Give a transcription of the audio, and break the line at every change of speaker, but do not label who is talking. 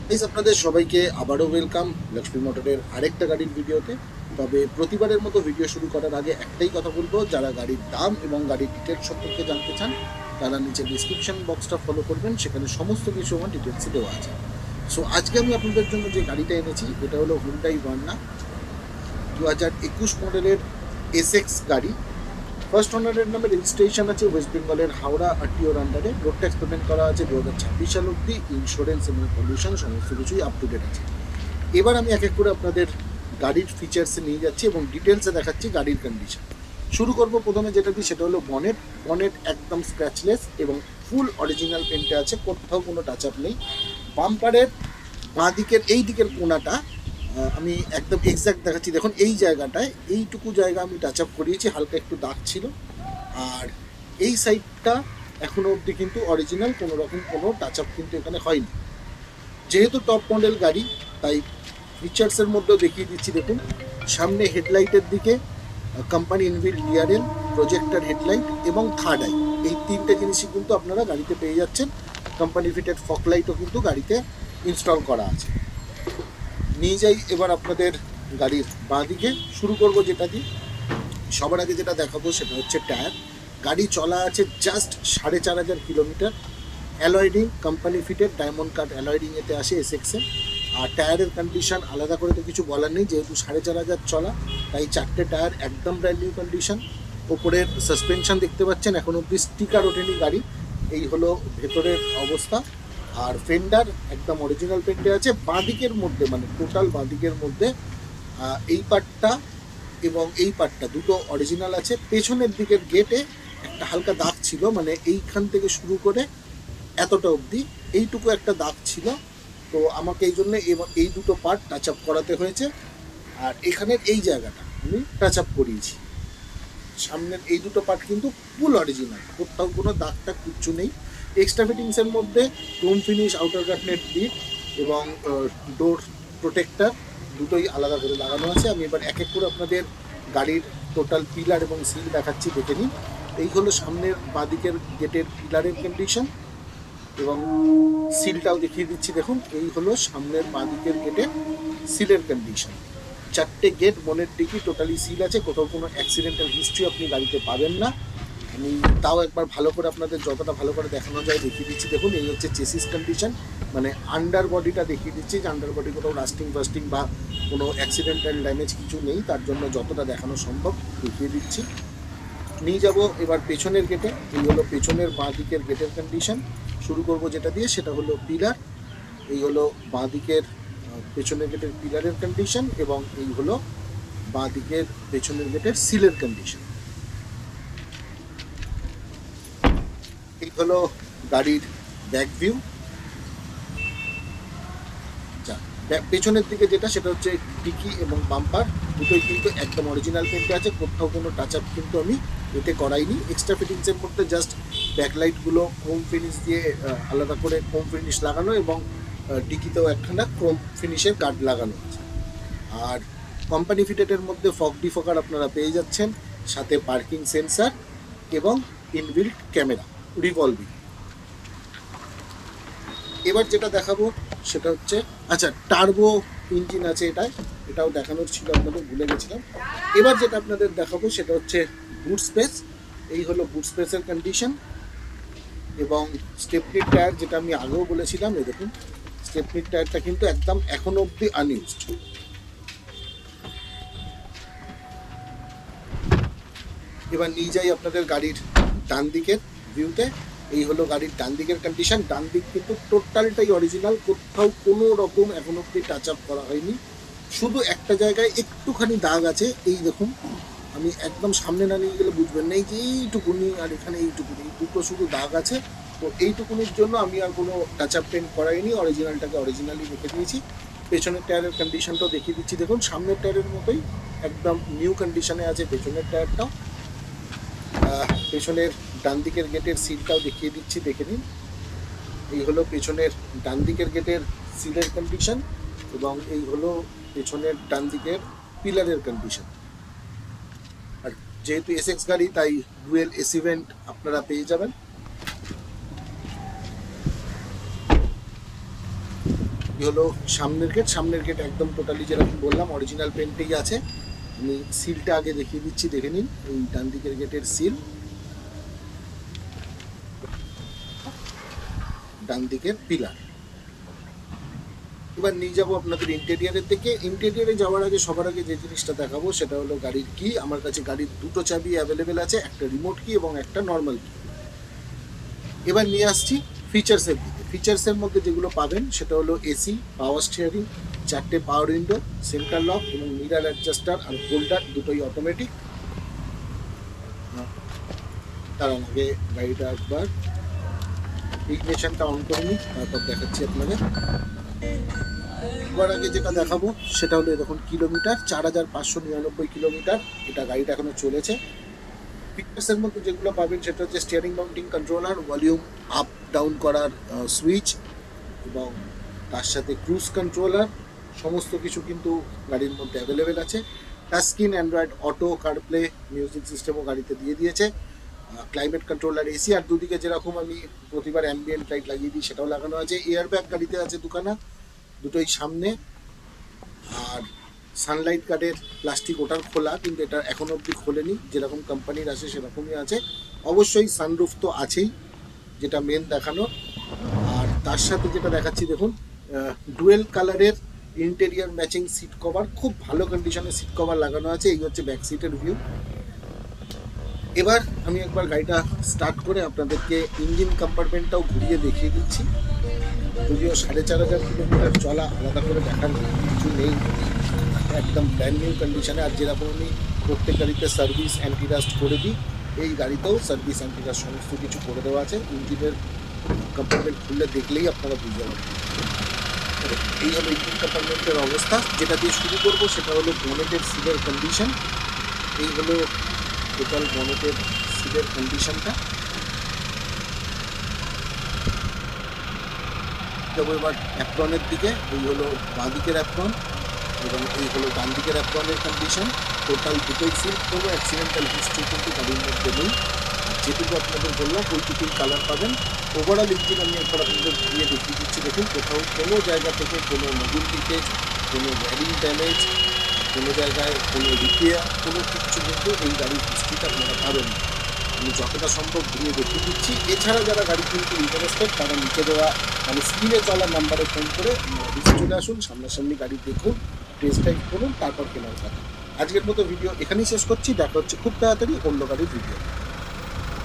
Guys, আপনাদের সবাইকে আবারও ওয়েলকাম লক্ষ্মী মোটরের আরেকটা গাড়ির ভিডিওতে। তবে প্রতিবারের মতো ভিডিও শুরু করার আগে একটাই কথা বলবো, যারা গাড়ির দাম এবং গাড়ির ডিটেলস সম্পর্কে জানতে চান তারা নিচে ডিসক্রিপশন বক্সটা ফলো করবেন, সেখানে সমস্ত কিছু আমার ডিটেলসে দেওয়া আছে। সো আজকে আমি আপনাদের জন্য যে গাড়িটা এনেছি এটা হলো হুন্ডাই ভার্না 2021 মডেলের এসএক্স গাড়ি। ফার্স্ট ওনারের নামে রেজিস্ট্রেশন আছে ওয়েস্ট বেঙ্গলের হাওড়া আরটিওর আন্ডারে। রোড ট্যাক্স পেমেন্ট করা আছে 2026 সাল অব্দি। ইন্স্যুরেন্স এবং পলিউশন সমস্ত কিছুই আপ টু ডেট আছে। এবার আমি এক এক করে আপনাদের গাড়ির ফিচার্সে নিয়ে যাচ্ছি এবং ডিটেলসে দেখাচ্ছি গাড়ির কন্ডিশন। শুরু করব প্রথমে যেটা দিয়ে, সেটা হলো বনেট। বনেট একদম স্ক্র্যাচলেস এবং ফুল অরিজিনাল পেন্টে আছে, কোথাও কোনো টাচ আপ নেই। বাম্পারের বাঁ দিকের এই দিকের কোণাটা আমি একদম এক্স্যাক্ট দেখাচ্ছি, দেখুন এই জায়গাটায় এইটুকু জায়গা আমি টাচ আপ করিয়েছি, হালকা একটু দাগ ছিল। আর এই সাইডটা এখনো অবধি কিন্তু অরিজিনাল, কোনো রকম কোনো টাচ আপ কিন্তু এখানে হয়নি। যেহেতু টপ মডেল গাড়ি তাই ফিচার্সের মধ্যেও দেখিয়ে দিচ্ছি। দেখুন সামনে হেডলাইটের দিকে company inbuilt DRL, projector headlight এবং থার্ড আই, এই তিনটে জিনিসই কিন্তু আপনারা গাড়িতে পেয়ে যাচ্ছেন। কোম্পানি ফিটেড ফগ লাইটও কিন্তু গাড়িতে ইনস্টল করা আছে। নিয়ে যাই এবার আপনাদের গাড়ির বাঁ দিকে। শুরু করব যেটা দিয়ে, সবার আগে যেটা দেখাবো সেটা হচ্ছে টায়ার। গাড়ি চলা আছে জাস্ট 4,500 কিলোমিটার। অ্যালয়েডিং কোম্পানি ফিটেড ডায়মন্ড কাট অ্যালয়েডিং এতে আসে এসএক্সে। আর টায়ারের কন্ডিশন আলাদা করে তো কিছু বলার নেই, যেহেতু 4,500 চলা তাই চারটে টায়ার একদম ব্র্যান্ড নিউ কন্ডিশন। ওপরের সাসপেনশন দেখতে পাচ্ছেন, এখন অব্দি স্টিকার ওঠেনি গাড়ি। এই হলো ভেতরের অবস্থা। আর ফেন্ডার একদম অরিজিনাল পেন্টে আছে। বাঁদিকের মধ্যে মানে টোটাল বাঁদিকের মধ্যে এই পার্টটা এবং এই পার্টটা দুটো অরিজিনাল আছে। পেছনের দিকের গেটে একটা হালকা দাগ ছিল, মানে এইখান থেকে শুরু করে এতটা অবধি এইটুকু একটা দাগ ছিল। তো আমাকে এই জন্য এই দুটো পার্ট টাচ আপ করাতে হয়েছে। আর এখানের এই জায়গাটা আমি টাচ আপ করিয়েছি। সামনের এই দুটো পার্ট কিন্তু ফুল অরিজিনাল, কোথাও কোনো দাগ টাগ কিচ্ছু নেই। এক্সট্রা ফিটিংসের মধ্যে ক্রোম ফিনিশ আউটার গার্ডনেট বিট এবং ডোর প্রোটেক্টার দুটোই আলাদা করে লাগানো আছে। আমি এবার এক এক করে আপনাদের গাড়ির টোটাল পিলার এবং সিল দেখাচ্ছি, দেখে নিন। এই হলো সামনের বাঁদিকের গেটের পিলারের কন্ডিশন এবং সিলটাও দেখিয়ে দিচ্ছি। দেখুন এই হলো সামনের বাঁদিকের গেটের সিলের কন্ডিশন। চারটে গেট, বনের ডিকি টোটালি সিল আছে, কোথাও কোনো অ্যাক্সিডেন্টাল হিস্ট্রি আপনি গাড়িতে পাবেন না। আমি তাও একবার ভালো করে আপনাদের যতটা ভালো করে দেখানো যায় দেখিয়ে দিচ্ছি। দেখুন এই হচ্ছে চেসিস কন্ডিশন, মানে আন্ডার বডিটা দেখিয়ে দিচ্ছি যে আন্ডার বডি কোথাও রাস্টিং ফাস্টিং বা কোনো অ্যাক্সিডেন্টাল ড্যামেজ কিছু নেই, তার জন্য যতটা দেখানো সম্ভব দেখিয়ে দিচ্ছি। নিয়ে যাব এবার পেছনের গেটে। এই হলো পেছনের বাঁ দিকের গেটের কন্ডিশন। শুরু করব যেটা দিয়ে, সেটা হলো পিলার। এই হলো বাঁ দিকের পেছনের গেটের পিলারের কন্ডিশন এবং এই হলো বাঁ দিকের পেছনের গেটের সিলের কন্ডিশন। এই হলো গাড়ির ব্যাক ভিউ। যা পেছনের দিকে যেটা, সেটা হচ্ছে ডিকি এবং বাম্পার দুটোই কিন্তু একদম অরিজিনাল পেন্টে আছে, কোথাও কোনো টাচ আপ কিন্তু আমি এতে করাইনি। এক্সট্রা ফিটিংসের মধ্যে জাস্ট ব্যাকলাইটগুলো ক্রোম ফিনিশ দিয়ে আলাদা করে ক্রোম ফিনিশ লাগানো এবং ডিকিতেও একখানা ক্রোম ফিনিশের গার্ড লাগানো আছে। আর কোম্পানি ফিটেডের মধ্যে ফগ ডিফোকার আপনারা পেয়ে যাচ্ছেন, সাথে পার্কিং সেন্সার এবং ইনবিল্ট ক্যামেরা রিভলভিং। এবার যেটা দেখাবো সেটা হচ্ছে, আচ্ছা টার্বো ইঞ্জিন আছে এটাও দেখানোর ছিল, আপনাদের ভুলে গেছিলাম। এবার যেটা আপনাদের দেখাবো সেটা হচ্ছে বুট স্পেস। এই হলো বুট স্পেসের কন্ডিশন এবং স্টেপনির টায়ার, যেটা আমি আগেও বলেছিলাম। এই দেখুন স্টেপনির টায়ারটা কিন্তু একদম এখনো অবধি আনইউজড। এবার নিয়ে যাই আপনাদের গাড়ির ডান দিকের ভিউতে। এই হলো গাড়ির ডান দিকের কন্ডিশন। ডান দিক কিন্তু টোটালটাই অরিজিনাল, কোথাও কোনো রকম এখন অব্দি টাচ আপ করা হয়নি। শুধু একটা জায়গায় একটুখানি দাগ আছে, এই দেখুন, আমি একদম সামনে না নিয়ে গেলে বুঝবেন না, এই যে এইটুকুনি আর এখানে এইটুকুনি দুটো শুধু দাগ আছে। তো এইটুকুনির জন্য আমি আর কোনো টাচ আপ পেন্ট করাইনি, অরিজিনালটাকে অরিজিনালি রেখে দিয়েছি। পেছনের টায়ারের কন্ডিশনটাও দেখিয়ে দিচ্ছি। দেখুন সামনের টায়ারের মতোই একদম নিউ কন্ডিশনে আছে পেছনের টায়ারটাও। পেছনের ডান দিকের গেটের সিলটাও দেখিয়ে দিচ্ছি, দেখে নিন। এই হলো পেছনের ডান দিকের গেটের সিলের কন্ডিশন এবং এই হলো পেছনের ডান দিকের পিলারের কন্ডিশন। আর যেহেতু এসএক্স গাড়ি তাই ডুয়েল এসি ভেন্ট আপনারা পেয়ে যাবেন। হলো সামনের গেট একদম টোটালি যেরকম বললাম অরিজিনাল পেন্টেই আছে। আমি সিলটা আগে দেখিয়ে দিচ্ছি, দেখে নিন। এই ডান দিকের গেটের সিল, ডান দিকের পিলার। এবার নিয়ে যাবো আপনাদের ইন্টেরিয়ারের দিকে। ইন্টেরিয়ারে যাওয়ার আগে সবার আগে যে জিনিসটা দেখাবো সেটা হলো গাড়ির কি। আমার কাছে গাড়ির দুটো চাবি অ্যাভেলেবেল আছে, একটা রিমোট কি এবং একটা নর্মাল কি। এবার নিয়ে আসছি ফিচার্সের দিকে। ফিচার্সের মধ্যে যেগুলো পাবেন সেটা হলো এসি, পাওয়ার স্টিয়ারিং, 4টে পাওয়ার উইন্ডো, সেন্ট্রাল লক এবং মিরার অ্যাডজাস্টার আর হোল্ডার দুটোই অটোমেটিক। তার আগে গাড়িটা একবার ইগনিশনটা অন করে নিই, তারপর দেখাচ্ছি আপনাদের। এবার আগে যেটা দেখাবো সেটা হলো দেখুন কিলোমিটার, 4599 কিলোমিটার এটা গাড়িটা এখনো চলেছে। ফিচার্সের মধ্যে যেগুলো পাবেন সেটা হচ্ছে steering mounting controller, volume up down করার সুইচ এবং তার সাথে ক্রুজ কন্ট্রোলার, সমস্ত কিছু কিন্তু গাড়ির মধ্যে অ্যাভেলেবেল আছে। Touch screen, Android auto, CarPlay, music সিস্টেমও গাড়িতে দিয়ে দিয়েছে। ক্লাইমেট কন্ট্রোলার, এসি, আর দুদিকে যেরকম আমি প্রতিবার অ্যাম্বিয়েন্ট লাইট লাগিয়ে দিই সেটাও লাগানো আছে। এয়ার ব্যাগ গাড়িতে আছে দুখানা, দুটোই সামনে। আর সানলাইট গার্ডের প্লাস্টিক ওটার খোলা, কিন্তু এটা এখন অবধি খোলেনি, যেরকম কোম্পানির আছে সেরকমই আছে। অবশ্যই সানরুফ তো আছেই, যেটা মেন দেখানো। আর তার সাথে যেটা দেখাচ্ছি দেখুন, ডুয়েল কালারের ইন্টেরিয়ার ম্যাচিং সিট কভার, খুব ভালো কন্ডিশনের সিট কভার লাগানো আছে। এই হচ্ছে ব্যাক সিটের ভিউ। এবার আমি একবার গাড়িটা স্টার্ট করে আপনাদেরকে ইঞ্জিন কম্পার্টমেন্টটাও ঘুরিয়ে দেখিয়ে দিচ্ছি। যদিও 4500 কিলোমিটার চলা, আলাদা করে দেখার কিছু নেই, একদম ব্র্যান্ড নিউ কন্ডিশনে। আর যেরকম আমি প্রত্যেক গাড়িতে সার্ভিস অ্যান্টিরাস্ট করে দিই, এই গাড়িতেও সার্ভিস অ্যান্টিরাস্ট সমস্ত কিছু করে দেওয়া আছে। ইঞ্জিনের কম্পার্টমেন্ট খুললে দেখলেই আপনারা বুঝতে পারবেন। এই হলো ইঞ্জিন কম্পার্টমেন্টের অবস্থা। যেটা দিয়ে শুরু করবো সেটা হলো বনেটের সিলের কন্ডিশন। এই হলো টোটাল বনেটের সিলের কন্ডিশনটা। যাবো এবার অ্যাপ্রনের দিকে। এই হলো বাঁ দিকের অ্যাপ্রন এবং এই হলো ডান দিকের অ্যাপ্রনের কন্ডিশন। টোটাল দুটোই সিল, কোনো অ্যাক্সিডেন্টাল হিস্ট্রি কিন্তু গাড়ির মধ্যে নেই। যেটুকু আপনাদের বললাম ওইটুকুই কালার পাবেন। ওভারঅল ইঞ্জিন আমি একবার আপনাদের ঘুরিয়ে দেখিয়ে দিচ্ছি। দেখুন, কোথাও কোনো জায়গা থেকে কোনো মবিল লিকেজ, কোনো ওয়্যারিং ড্যামেজ, কোনো জায়গায় কোনো রিপেয়ার, কোনো কিছু কিন্তু এই গাড়ির হিস্ট্রিটা আপনারা পাবেন। আমি যতটা সম্ভব ঘুরিয়ে দেখিয়ে দিচ্ছি। এছাড়া যারা গাড়ি কিনতে ইন্টারেস্টেড তারা নিচে দেওয়া মানে স্ক্রিনে চলা নাম্বারে ফোন করে অফিসে চলে আসুন, সামনাসামনি গাড়ি দেখুন, টেস্ট ড্রাইভ করুন, তারপর কেনার কথা। আজকের মতো ভিডিও এখানেই শেষ করছি। দেখা হচ্ছে খুব তাড়াতাড়ি অন্য গাড়ির ভিডিও।